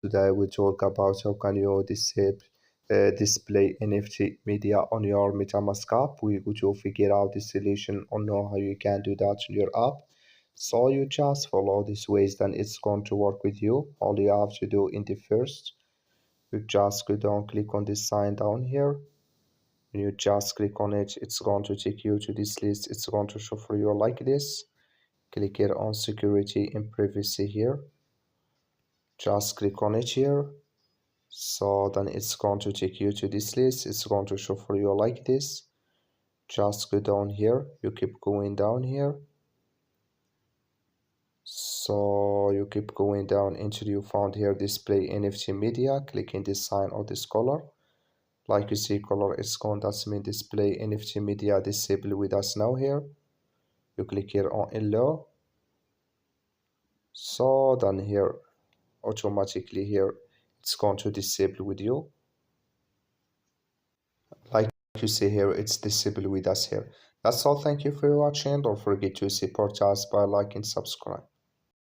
Today we talk about how can you display NFT media on your MetaMask app. We're going to figure out the solution on how you can do that in your app. So you just follow these ways, then it's going to work with you. All you have to do in the first, you just go down, click on this sign down here. When you just click on it, it's going to take you to this list. It's going to show for you like this. Click here on security and privacy here. Just click on it here. So then it's going to take you to this list. It's going to show for you like this. Just go down here. You keep going down here. So you keep going down until you found here display NFT media. Click in this sign or this color. Like you see color is gone. That's mean display NFT media disabled with us now here. You click here on allow. So then here automatically here it's going to disable with you. Like you see here, it's disabled with us here. That's all. Thank you for watching. Don't forget to support us by liking, subscribe.